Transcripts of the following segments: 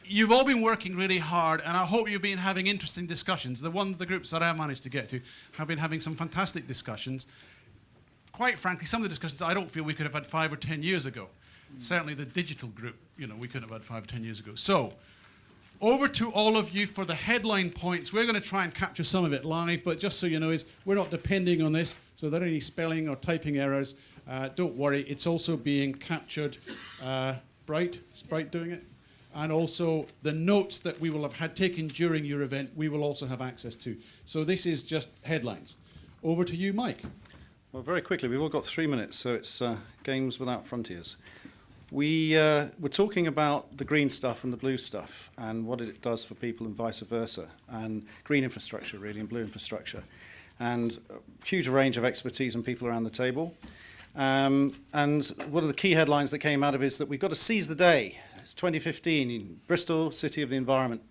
You've all been working really hard, and I hope you've been having interesting discussions. The groups that I managed to get to have been having some fantastic discussions. Quite frankly, some of the discussions I don't feel we could have had 5 or 10 years ago. Certainly the digital group, we couldn't have had 5 or 10 years ago. So, over to all of you for the headline points. We're going to try and capture some of it live, but just so you know, we're not depending on this, so if there are any spelling or typing errors, don't worry, it's also being captured. Sprite doing it? And also the notes that we will have had taken during your event, we will also have access to. So this is just headlines. Over to you, Mike. Well, very quickly, we've all got 3 minutes, so it's games without frontiers. We're talking about the green stuff and the blue stuff and what it does for people and vice versa, and green infrastructure, really, and blue infrastructure. And a huge range of expertise and people around the table. And one of the key headlines that came out of it is that we've got to seize the day. It's 2015 in Bristol, City of the Environment,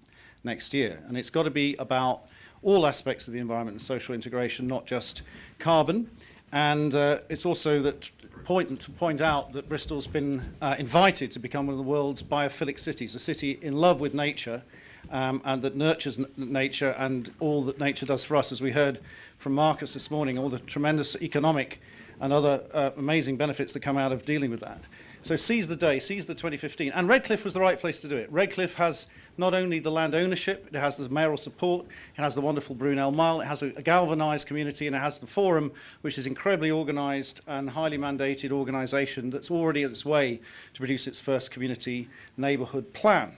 next year. And it's got to be about all aspects of the environment and social integration, not just carbon. And it's also that to point out that Bristol's been invited to become one of the world's biophilic cities, a city in love with nature, and that nurtures nature and all that nature does for us, as we heard from Marcus this morning, all the tremendous economic and other amazing benefits that come out of dealing with that. So seize the day, seize the 2015. And Redcliffe was the right place to do it. Redcliffe has not only the land ownership, it has the mayoral support, it has the wonderful Brunel Mile, it has a galvanised community, and it has the forum, which is incredibly organised and highly mandated organisation that's already on its way to produce its first community neighbourhood plan.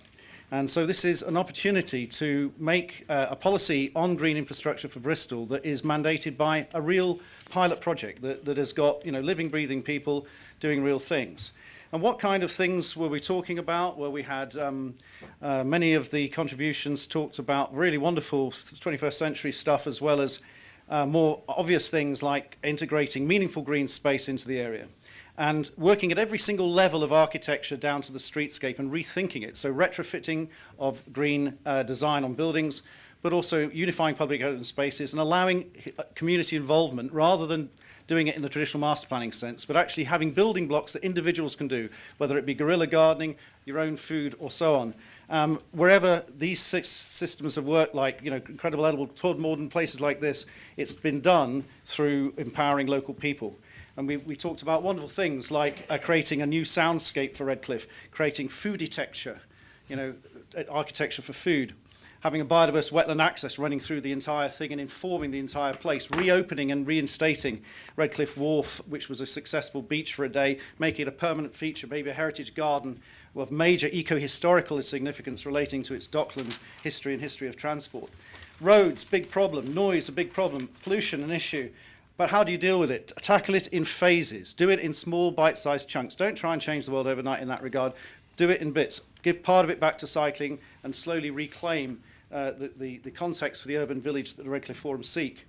And so this is an opportunity to make a policy on green infrastructure for Bristol that is mandated by a real pilot project that has got living, breathing people doing real things. And what kind of things were we talking about? Well, we had many of the contributions talked about really wonderful 21st century stuff, as well as more obvious things like integrating meaningful green space into the area and working at every single level of architecture down to the streetscape and rethinking it. So retrofitting of green design on buildings, but also unifying public open spaces and allowing community involvement rather than doing it in the traditional master planning sense, but actually having building blocks that individuals can do, whether it be guerrilla gardening, your own food, or so on. Wherever these systems have worked, like incredible edible toward modern places like this, it's been done through empowering local people. And we talked about wonderful things like creating a new soundscape for Redcliffe, creating fooditecture, architecture for food, having a biodiverse wetland access running through the entire thing and informing the entire place, reopening and reinstating Redcliffe Wharf, which was a successful beach for a day, making it a permanent feature, maybe a heritage garden of major eco-historical significance relating to its dockland history and history of transport. Roads, big problem. Noise, a big problem. Pollution, an issue. But how do you deal with it? Tackle it in phases. Do it in small, bite-sized chunks. Don't try and change the world overnight in that regard. Do it in bits. Give part of it back to cycling and slowly reclaim the context for the urban village that the Redcliffe Forum seek.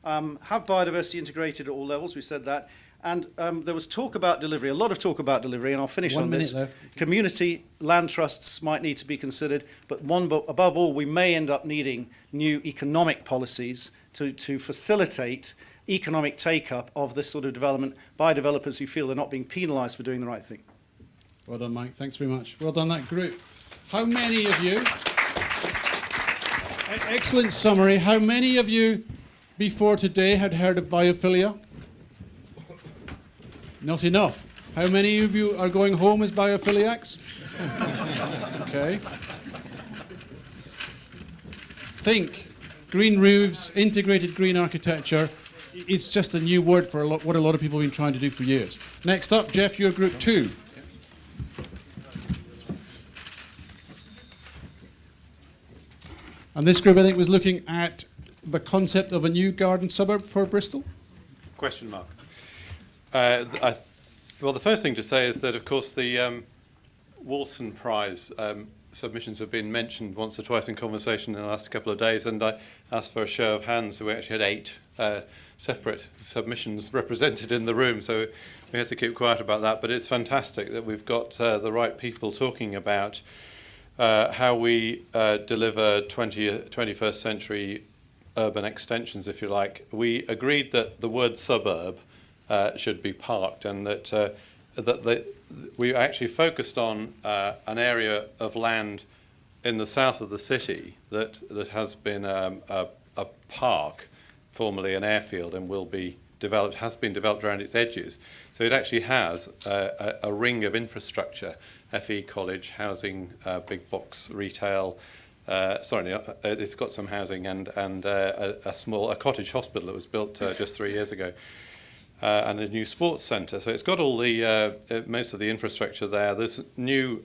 Have biodiversity integrated at all levels, we said that. And there was talk about delivery, a lot of talk about delivery, and I'll finish on this. 1 minute left. Community land trusts might need to be considered, but above all, we may end up needing new economic policies to facilitate economic take-up of this sort of development by developers who feel they're not being penalised for doing the right thing. Well done, Mike. Thanks very much. Well done, that group. How many of you... Excellent summary. How many of you before today had heard of biophilia? Not enough. How many of you are going home as biophiliacs? Okay. Think. Green roofs, integrated green architecture. It's just a new word for what a lot of people have been trying to do for years. Next up, Geoff, you're group 2. And this group, I think, was looking at the concept of a new garden suburb for Bristol? Question mark. Well, the first thing to say is that, of course, the Wolfson Prize submissions have been mentioned once or twice in conversation in the last couple of days, and I asked for a show of hands, so we actually had 8 separate submissions represented in the room, so we had to keep quiet about that. But it's fantastic that we've got the right people talking about how we deliver 21st century urban extensions, if you like. We agreed that the word suburb should be parked, and that we actually focused on an area of land in the south of the city that has been a park, formerly an airfield, and has been developed around its edges. So it actually has a ring of infrastructure: FE College, housing, big box retail. It's got some housing and a cottage hospital that was built just 3 years ago. And a new sports centre. So it's got all the most of the infrastructure there. There's new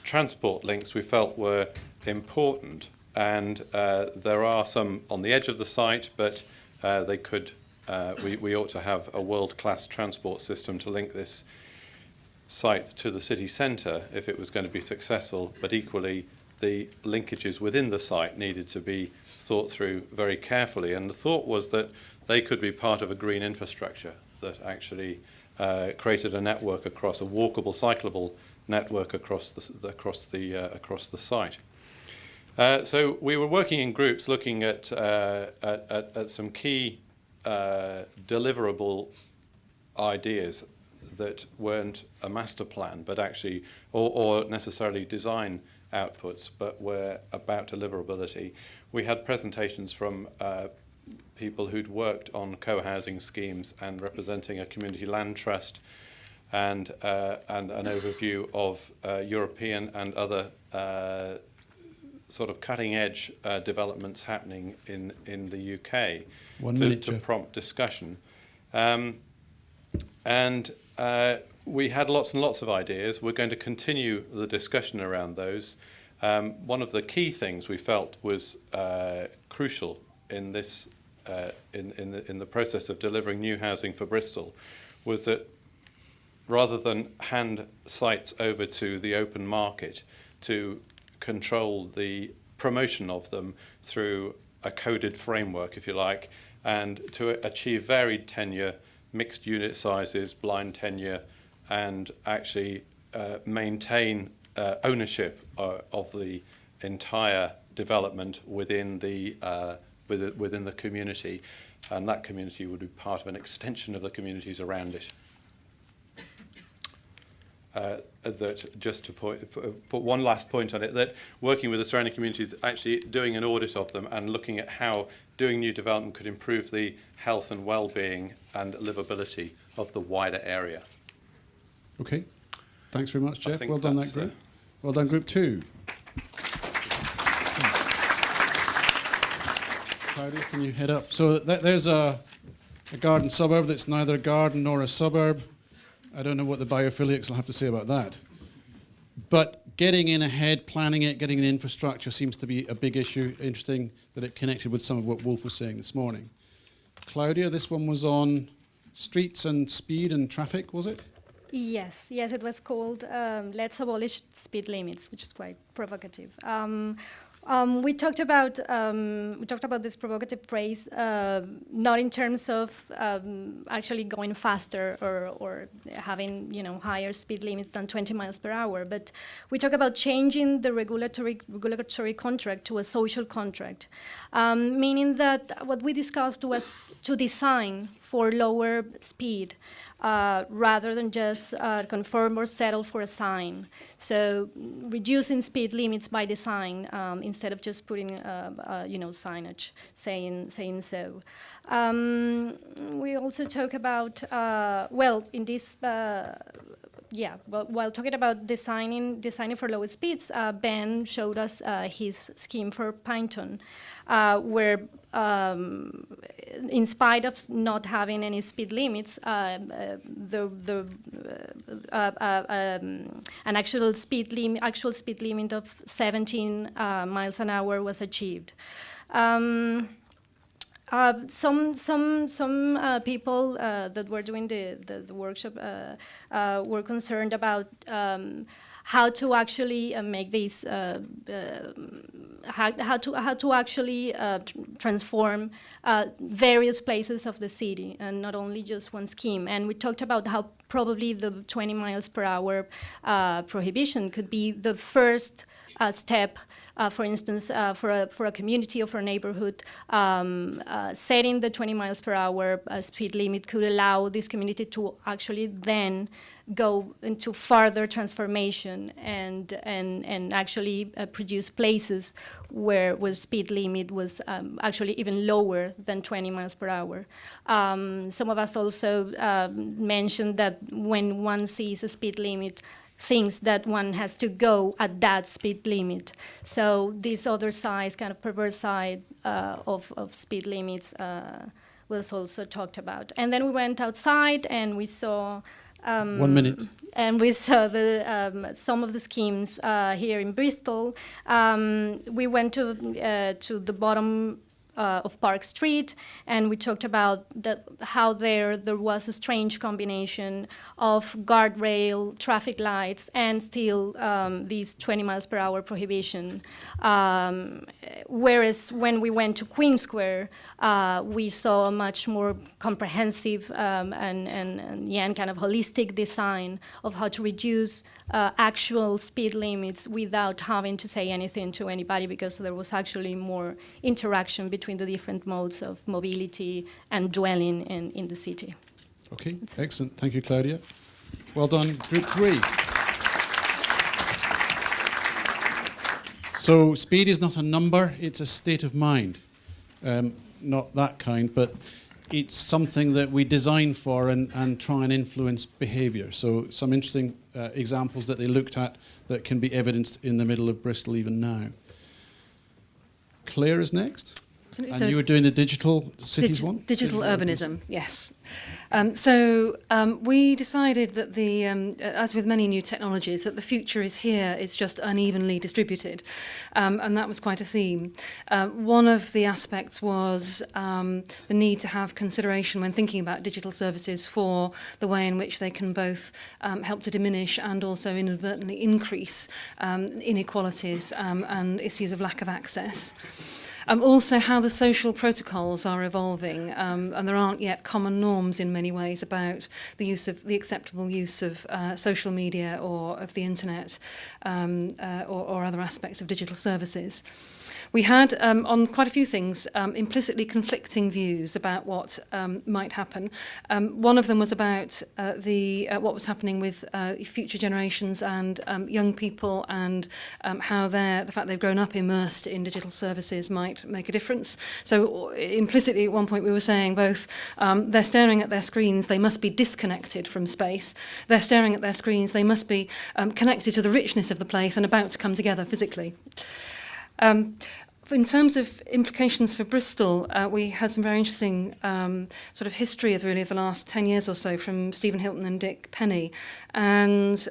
transport links we felt were important, and there are some on the edge of the site, but they could. We ought to have a world-class transport system to link this site to the city centre if it was going to be successful. But equally, the linkages within the site needed to be thought through very carefully. And the thought was that they could be part of a green infrastructure that actually created a network across a walkable, cyclable network across the site. So we were working in groups, looking at some key deliverable ideas that weren't a master plan, but actually, or necessarily design outputs, but were about deliverability. We had presentations from people who'd worked on co-housing schemes and representing a community land trust, and an overview of European and other sort of cutting-edge developments happening in the UK to prompt discussion. We had lots and lots of ideas. We're going to continue the discussion around those. One of the key things we felt was crucial in this in the process of delivering new housing for Bristol was that rather than hand sites over to the open market to control the promotion of them through a coded framework, if you like, and to achieve varied tenure, mixed unit sizes, blind tenure, and actually maintain ownership of the entire development within the community, and that community would be part of an extension of the communities around it. That just to put one last point on it, that working with the surrounding communities, actually doing an audit of them and looking at how doing new development could improve the health and well-being and livability of the wider area. Okay, thanks very much, Geoff. Well done, that group. Well done, group 2. Claudia, can you head up? So there's a garden suburb that's neither a garden nor a suburb. I don't know what the biophilics will have to say about that. But getting in ahead, planning it, getting the infrastructure seems to be a big issue. Interesting that it connected with some of what Wolf was saying this morning. Claudia, this one was on streets and speed and traffic, was it? Yes, it was called Let's Abolish Speed Limits, which is quite provocative. We talked about this provocative phrase, not in terms of actually going faster or having higher speed limits than 20 miles per hour, but we talk about changing the regulatory contract to a social contract, meaning that what we discussed was to design for lower speed. Rather than just conform or settle for a sign. So reducing speed limits by design instead of just putting signage saying so. We also talk about while talking about designing for lower speeds, Ben showed us his scheme for Pinton, where in spite of not having any speed limits, an actual speed limit of 17 miles an hour was achieved. Some people that were doing the workshop were concerned about how to actually make these, how to actually transform various places of the city, and not only just one scheme. And we talked about how probably the 20 miles per hour prohibition could be the first step. For instance, for a community or for a neighborhood, setting the 20 miles per hour speed limit could allow this community to actually then go into further transformation and actually produce places where speed limit was actually even lower than 20 miles per hour. Some of us also mentioned that when one sees a speed limit, thinks that one has to go at that speed limit. So this other side, kind of perverse side of speed limits was also talked about. And then we went outside and we saw 1 minute. And we saw some of the schemes here in Bristol. We went to the bottom of Park Street, and we talked about how there was a strange combination of guardrail, traffic lights, and still these 20 miles per hour prohibition. Whereas when we went to Queen Square, we saw a much more comprehensive and kind of holistic design of how to reduce actual speed limits without having to say anything to anybody, because there was actually more interaction between the different modes of mobility and dwelling in the city. Okay, excellent. Thank you, Claudia. Well done, Group 3. So speed is not a number, it's a state of mind. Not that kind, but it's something that we design for and try and influence behaviour. So some interesting examples that they looked at that can be evidenced in the middle of Bristol even now. Claire is next. And So you were doing the digital cities one? Digital urbanism, yes. We decided that as with many new technologies, that the future is here, it's just unevenly distributed. And that was quite a theme. One of the aspects was the need to have consideration when thinking about digital services for the way in which they can both help to diminish and also inadvertently increase inequalities and issues of lack of access. Also how the social protocols are evolving, and there aren't yet common norms in many ways about the acceptable use of social media or of the internet or other aspects of digital services. We had, on quite a few things, implicitly conflicting views about what might happen. One of them was about what was happening with future generations and young people, and how the fact they've grown up immersed in digital services might make a difference. So implicitly at one point we were saying both they're staring at their screens, they must be disconnected from space. They're staring at their screens, they must be connected to the richness of the place and about to come together physically. In terms of implications for Bristol, we had some very interesting sort of history of the last 10 years or so from Stephen Hilton and Dick Penny, and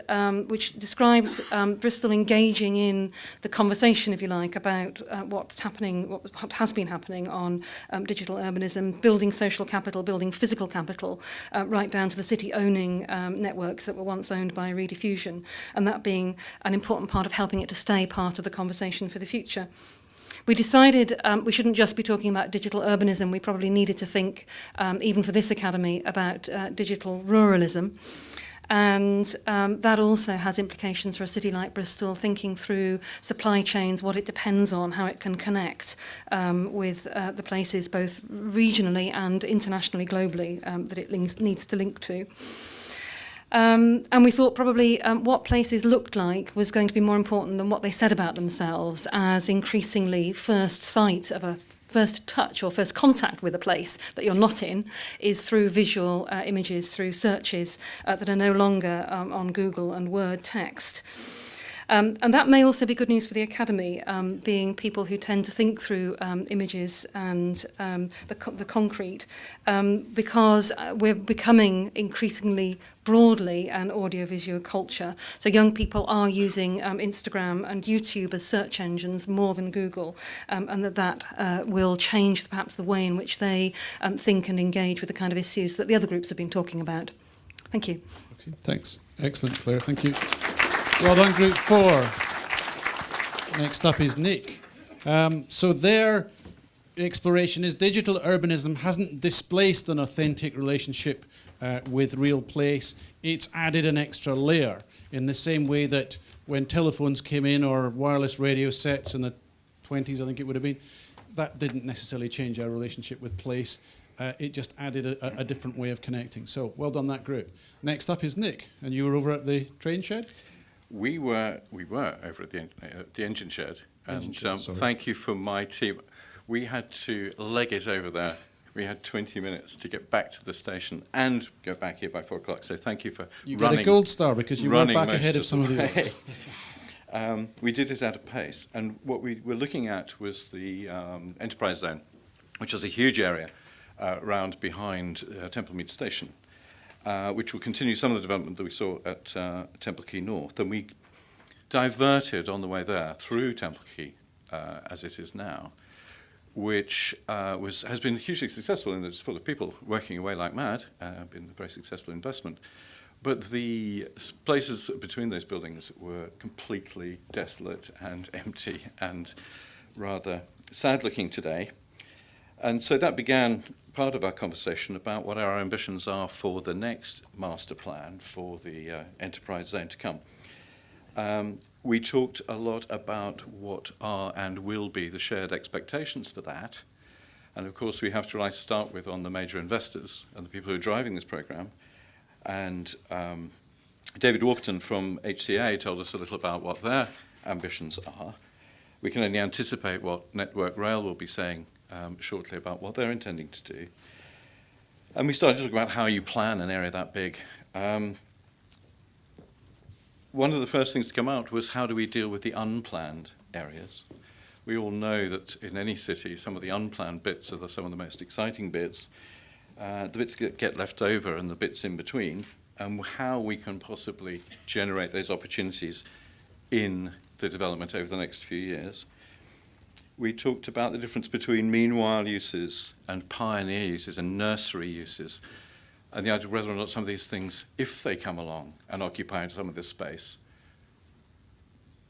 which described Bristol engaging in the conversation, if you like, about what's happening, what has been happening on digital urbanism, building social capital, building physical capital, right down to the city owning networks that were once owned by Rediffusion, and that being an important part of helping it to stay part of the conversation for the future. We decided we shouldn't just be talking about digital urbanism. We probably needed to think, even for this academy, about digital ruralism. And that also has implications for a city like Bristol, thinking through supply chains, what it depends on, how it can connect with the places both regionally and internationally, globally, that it needs to link to. And we thought probably what places looked like was going to be more important than what they said about themselves, as increasingly first sight of a first touch or first contact with a place that you're not in is through visual images, through searches that are no longer on Google and Word text. And that may also be good news for the Academy, being people who tend to think through images and the concrete, because we're becoming increasingly broadly an audiovisual culture. So young people are using Instagram and YouTube as search engines more than Google, and that will change perhaps the way in which they think and engage with the kind of issues that the other groups have been talking about. Thank you. Okay, thanks. Excellent, Claire. Thank you. Well done, Group 4. Next up is Nick. So their exploration is digital urbanism hasn't displaced an authentic relationship with real place. It's added an extra layer in the same way that when telephones came in or wireless radio sets in the 20s, I think it would have been. That didn't necessarily change our relationship with place. It just added a different way of connecting. So well done, that group. Next up is Nick, and you were over at the train shed? We were over at the engine shed, and thank you for my team. We had to leg it over there. We had 20 minutes to get back to the station and go back here by 4 o'clock. So thank you for you running. You got a gold star because you were back ahead of some of the others. We did it at a pace, and what we were looking at was the enterprise zone, which is a huge area round behind Templemead Station, which will continue some of the development that we saw at Temple Quay North. And we diverted on the way there through Temple Quay, as it is now, which has been hugely successful, and it's full of people working away like mad, been a very successful investment. But the places between those buildings were completely desolate and empty and rather sad-looking today. And so that began part of our conversation about what our ambitions are for the next master plan for the enterprise zone to come. We talked a lot about what are and will be the shared expectations for that. And of course, we have to start with on the major investors and the people who are driving this programme. And David Warburton from HCA told us a little about what their ambitions are. We can only anticipate what Network Rail will be saying shortly about what they're intending to do. And we started to talk about how you plan an area that big. One of the first things to come out was how do we deal with the unplanned areas? We all know that in any city, some of the unplanned bits are some of the most exciting bits. The bits get left over and the bits in between, and how we can possibly generate those opportunities in the development over the next few years. We talked about the difference between meanwhile uses and pioneer uses and nursery uses, and the idea of whether or not some of these things, if they come along and occupy some of this space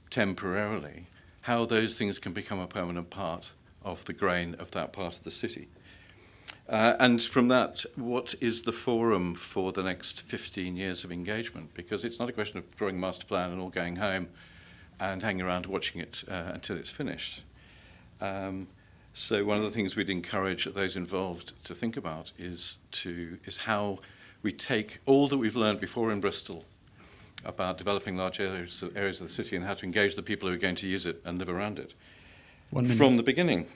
temporarily, how those things can become a permanent part of the grain of that part of the city. And from that, what is the forum for the next 15 years of engagement? Because it's not a question of drawing a master plan and all going home and hanging around watching it until it's finished. So one of the things we'd encourage those involved to think about is how we take all that we've learned before in Bristol about developing large areas of the city and how to engage the people who are going to use it and live around it from the beginning.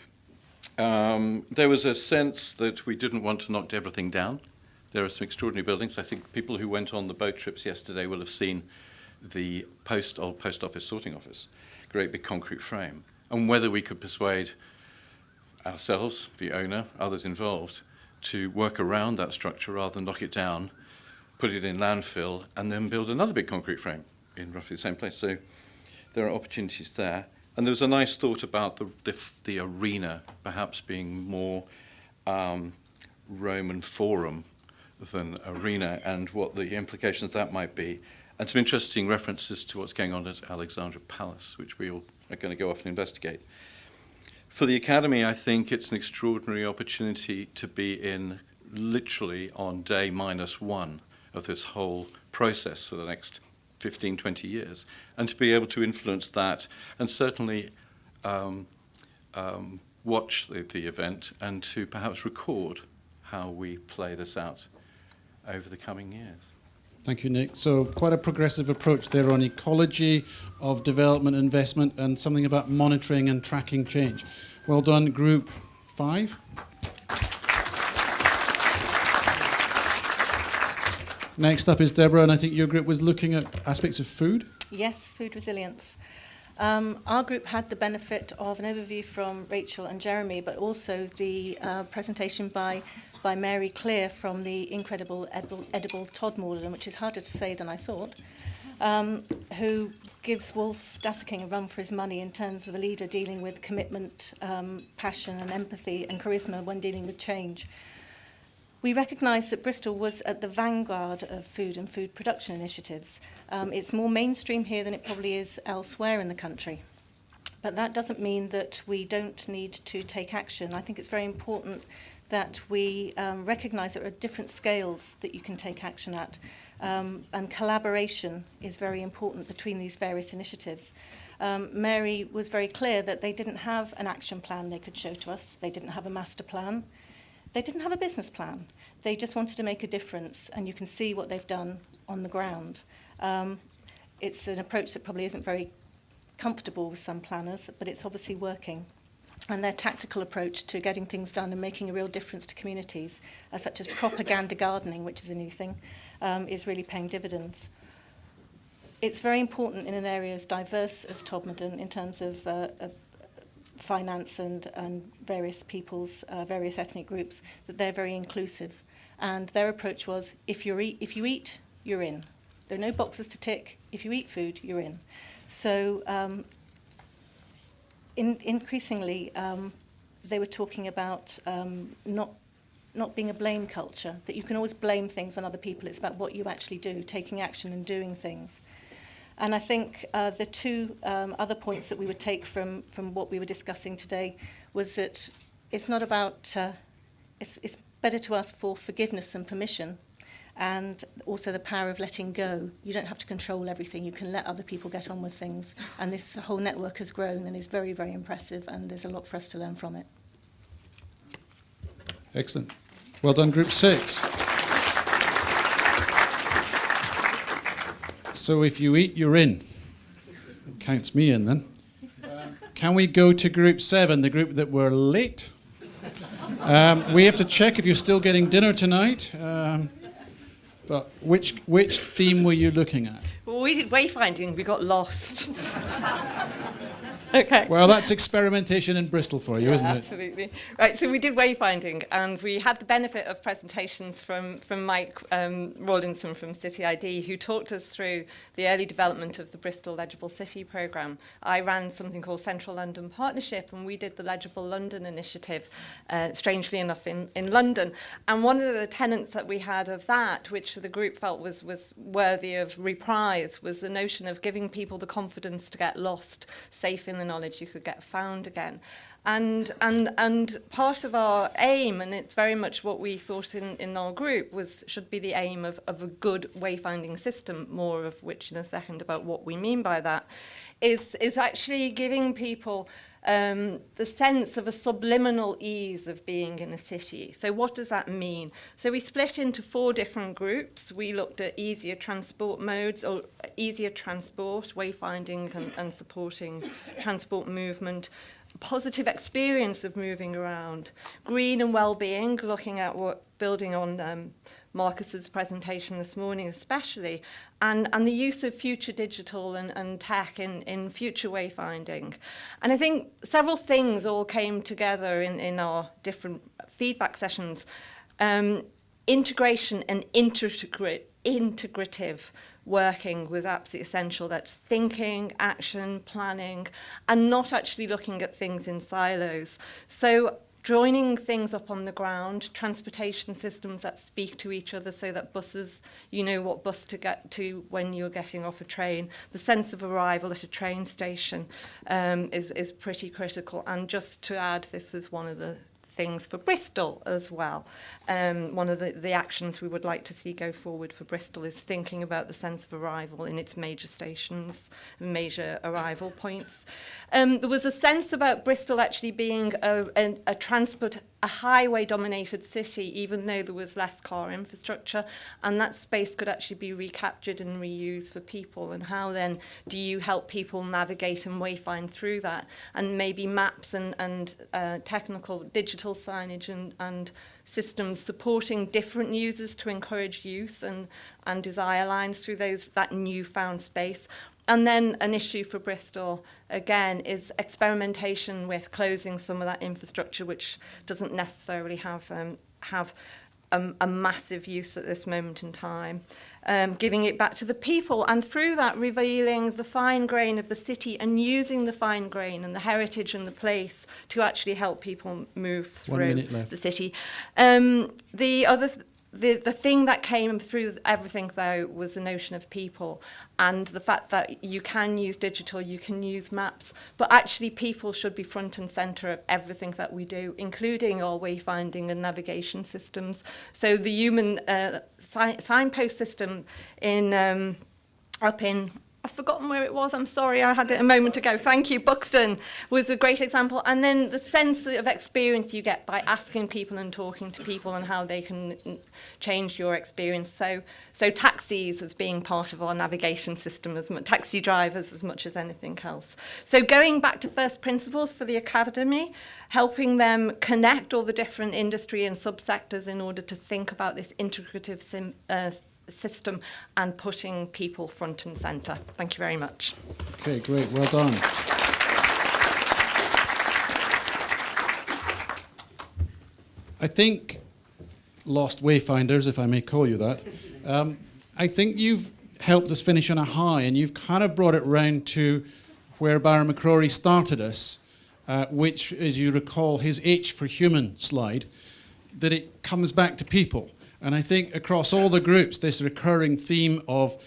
There was a sense that we didn't want to knock everything down. There are some extraordinary buildings. I think people who went on the boat trips yesterday will have seen the old post office sorting office, great big concrete frame, and whether we could persuade ourselves, the owner, others involved, to work around that structure rather than knock it down, put it in landfill, and then build another big concrete frame in roughly the same place. So there are opportunities there. And there was a nice thought about the arena perhaps being more Roman forum than arena, and what the implications of that might be. And some interesting references to what's going on at Alexandra Palace, which we all are going to go off and investigate. For the Academy, I think it's an extraordinary opportunity to be in literally on day -1 of this whole process for the next 15, 20 years, and to be able to influence that and certainly watch the event and to perhaps record how we play this out over the coming years. Thank you, Nick. So quite a progressive approach there on ecology of development investment and something about monitoring and tracking change. Well done, Group 5. Next up is Deborah, and I think your group was looking at aspects of food. Yes, food resilience. Our group had the benefit of an overview from Rachel and Jeremy, but also the presentation by Mary Clear from the incredible edible Todmorden, which is harder to say than I thought, who gives Wolf Dasserking a run for his money in terms of a leader dealing with commitment, passion and empathy and charisma when dealing with change. We recognise that Bristol was at the vanguard of food and food production initiatives. It's more mainstream here than it probably is elsewhere in the country. But that doesn't mean that we don't need to take action. I think it's very important that we recognise there are different scales that you can take action at, and collaboration is very important between these various initiatives. Mary was very clear that they didn't have an action plan they could show to us. They didn't have a master plan. They didn't have a business plan. They just wanted to make a difference, and you can see what they've done on the ground. It's an approach that probably isn't very comfortable with some planners, but it's obviously working. And their tactical approach to getting things done and making a real difference to communities, such as propaganda gardening, which is a new thing, is really paying dividends. It's very important in an area as diverse as Todmorden in terms of finance and various peoples, various ethnic groups, that they're very inclusive. And their approach was, if you eat, you're in. There are no boxes to tick. If you eat food, you're in. So increasingly, they were talking about not being a blame culture, that you can always blame things on other people. It's about what you actually do, taking action and doing things. And I think the two other points that we would take from what we were discussing today was that it's not about, it's better to ask for forgiveness and permission, and also the power of letting go. You don't have to control everything. You can let other people get on with things. And this whole network has grown and is very, very impressive, and there's a lot for us to learn from it. Excellent. Well done, Group 6. So if you eat, you're in. Counts me in then. Can we go to Group 7, the group that were late? We have to check if you're still getting dinner tonight. But which theme were you looking at? Well, we did wayfinding. We got lost. Okay. Well, that's experimentation in Bristol for you, isn't it? Absolutely. Right, so we did wayfinding, and we had the benefit of presentations from Mike Rawlinson from City ID, who talked us through the early development of the Bristol Legible City programme. I ran something called Central London Partnership, and we did the Legible London initiative, strangely enough, in London. And one of the tenets that we had of that, which the group felt was worthy of reprise, was the notion of giving people the confidence to get lost, safe in the knowledge you could get found again. And part of our aim, and it's very much what we thought in our group, should be the aim of a good wayfinding system, more of which in a second about what we mean by that, is actually giving people the sense of a subliminal ease of being in a city. So what does that mean? So we split into 4 different groups. We looked at easier transport modes, or easier transport, wayfinding and supporting transport movement, positive experience of moving around, green and well-being, looking at what, building on Marcus's presentation this morning especially, and the use of future digital and tech in future wayfinding. And I think several things all came together in our different feedback sessions. Integration and integrative working was absolutely essential. That's thinking, action, planning, and not actually looking at things in silos. So joining things up on the ground, transportation systems that speak to each other so that buses, you know what bus to get to when you're getting off a train. The sense of arrival at a train station is pretty critical. And just to add, this is one of the things for Bristol as well. One of the actions we would like to see go forward for Bristol is thinking about the sense of arrival in its major stations, major arrival points. There was a sense about Bristol actually being a highway-dominated city, even though there was less car infrastructure, and that space could actually be recaptured and reused for people. And how then do you help people navigate and wayfind through that? And maybe maps and technical digital signage and systems supporting different users to encourage use and desire lines through that newfound space. And then an issue for Bristol, again, is experimentation with closing some of that infrastructure, which doesn't necessarily have a massive use at this moment in time, giving it back to the people, and through that revealing the fine grain of the city and using the fine grain and the heritage and the place to actually help people move through the city. the thing that came through everything, though, was the notion of people and the fact that you can use digital, you can use maps, but actually people should be front and centre of everything that we do, including our wayfinding and navigation systems. So the human signpost system in up in, I've forgotten where it was, I'm sorry, I had it a moment ago. Thank you, Buxton was a great example. And then the sense of experience you get by asking people and talking to people and how they can change your experience. So taxis as being part of our navigation system, taxi drivers as much as anything else. So going back to first principles for the academy, helping them connect all the different industry and subsectors in order to think about this integrative system and putting people front and centre. Thank you very much. Okay, great, well done. I think, lost wayfinders, if I may call you that, I think you've helped us finish on a high, and you've kind of brought it round to where Byron McCrory started us, which, as you recall, his H for human slide, that it comes back to people. And I think across all the groups, this recurring theme of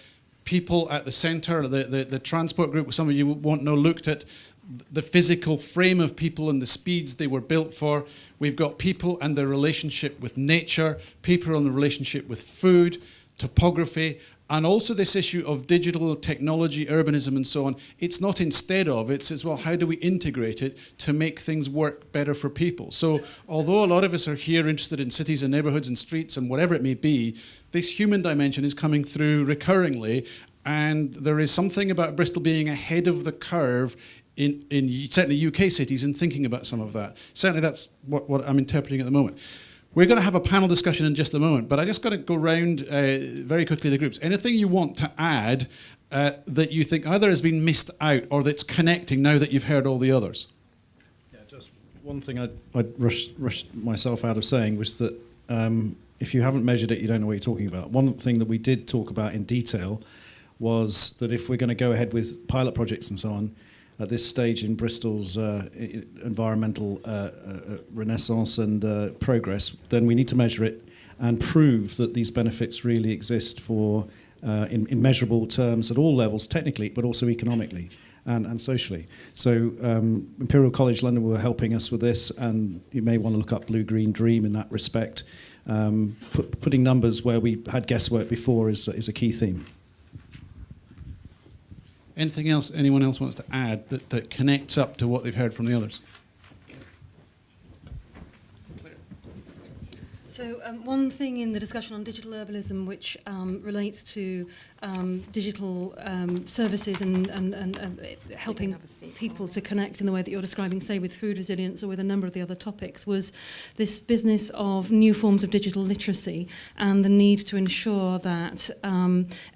people at the centre, the transport group, some of you won't know, looked at the physical frame of people and the speeds they were built for. We've got people and their relationship with nature, people and the relationship with food, topography, and also this issue of digital technology, urbanism, and so on. It's not instead of, it's as well, how do we integrate it to make things work better for people? So although a lot of us are here interested in cities and neighbourhoods and streets and whatever it may be, this human dimension is coming through recurringly, and there is something about Bristol being ahead of the curve in certainly UK cities in thinking about some of that. Certainly that's what I'm interpreting at the moment. We're going to have a panel discussion in just a moment, but I just got to go round very quickly the groups. Anything you want to add that you think either has been missed out or that's connecting now that you've heard all the others? Yeah, just one thing I'd rushed myself out of saying was that if you haven't measured it, you don't know what you're talking about. One thing that we did talk about in detail was that if we're going to go ahead with pilot projects and so on, at this stage in Bristol's environmental renaissance and progress, then we need to measure it and prove that these benefits really exist for in measurable terms at all levels, technically, but also economically and socially. So Imperial College London were helping us with this, and you may want to look up Blue Green Dream in that respect. Putting numbers where we had guesswork before is a key theme. Anything else anyone else wants to add that connects up to what they've heard from the others? So one thing in the discussion on digital urbanism, which relates to digital services and helping people to connect in the way that you're describing, say, with food resilience or with a number of the other topics, was this business of new forms of digital literacy and the need to ensure that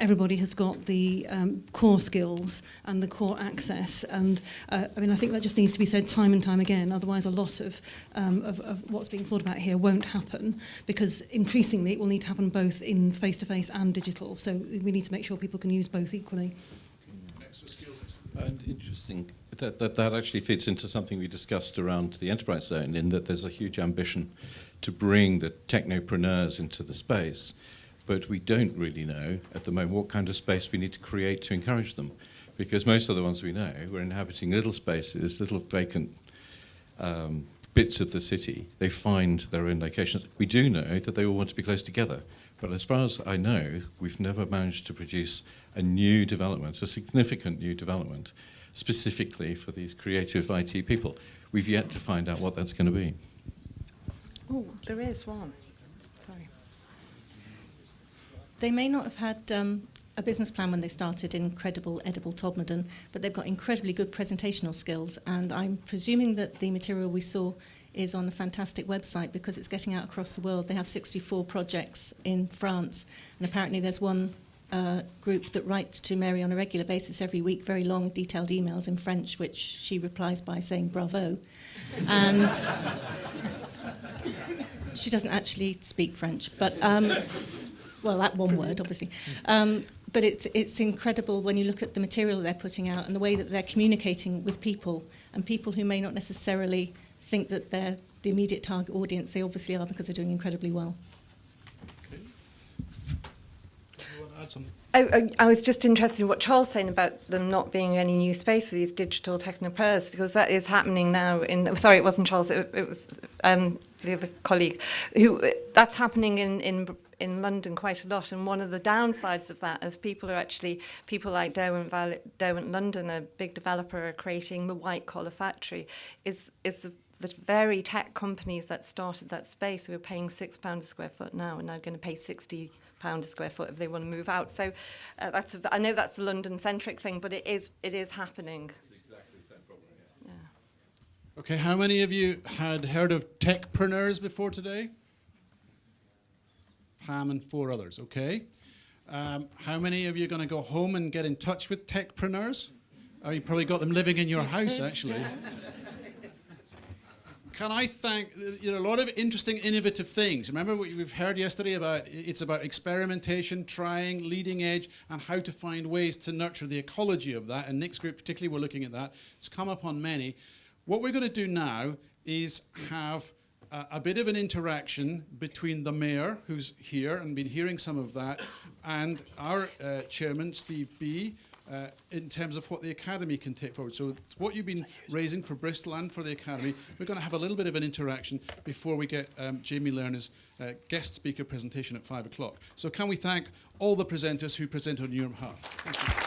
everybody has got the core skills and the core access. And I mean, I think that just needs to be said time and time again. Otherwise, a lot of what's being thought about here won't happen, because increasingly it will need to happen both in face-to-face and digital. So we need to make sure people can use both equally. And interesting that actually fits into something we discussed around the enterprise zone, in that there's a huge ambition to bring the technopreneurs into the space, but we don't really know at the moment what kind of space we need to create to encourage them, because most of the ones we know were inhabiting little spaces, little vacant bits of the city. They find their own locations. We do know that they all want to be close together, but as far as I know, we've never managed to produce a new development, a significant new development, specifically for these creative IT people. We've yet to find out what that's going to be. Oh, there is one. Sorry. They may not have had a business plan when they started Incredible Edible Todmorden, but they've got incredibly good presentational skills, and I'm presuming that the material we saw is on a fantastic website because it's getting out across the world. They have 64 projects in France, and apparently there's one group that writes to Mary on a regular basis every week, very long, detailed emails in French, which she replies by saying bravo. And she doesn't actually speak French, but, well, that one word, obviously. But it's incredible when you look at the material they're putting out and the way that they're communicating with people, and people who may not necessarily think that they're the immediate target audience. They obviously are, because they're doing incredibly well. Okay. You want to add something? I was just interested in what Charles saying about them not being any new space for these digital technopreneurs, because that is happening now sorry, it wasn't Charles, it was the other colleague, that's happening in London quite a lot, and one of the downsides of that is people like Derwent London, a big developer, are creating the white collar factory, is the very tech companies that started that space who are paying £6 a square foot now are now going to pay £60 a square foot if they want to move out. So I know that's a London-centric thing, but it is happening. It's exactly the same problem, Yeah. Okay, how many of you had heard of techpreneurs before today? Pam and 4 others, okay. How many of you are going to go home and get in touch with techpreneurs? Oh, you probably got them living in your house, actually. Can I thank, a lot of interesting, innovative things. Remember what we've heard yesterday about, it's about experimentation, trying, leading edge, and how to find ways to nurture the ecology of that. And Nick's group particularly, we're looking at that. It's come up on many. What we're going to do now is have a bit of an interaction between the mayor, who's here and been hearing some of that, and our chairman, Steve B., in terms of what the Academy can take forward. So it's what you've been raising for Bristol and for the Academy. We're going to have a little bit of an interaction before we get Jamie Lerner's guest speaker presentation at 5 o'clock. So can we thank all the presenters who presented on your behalf? Thank you.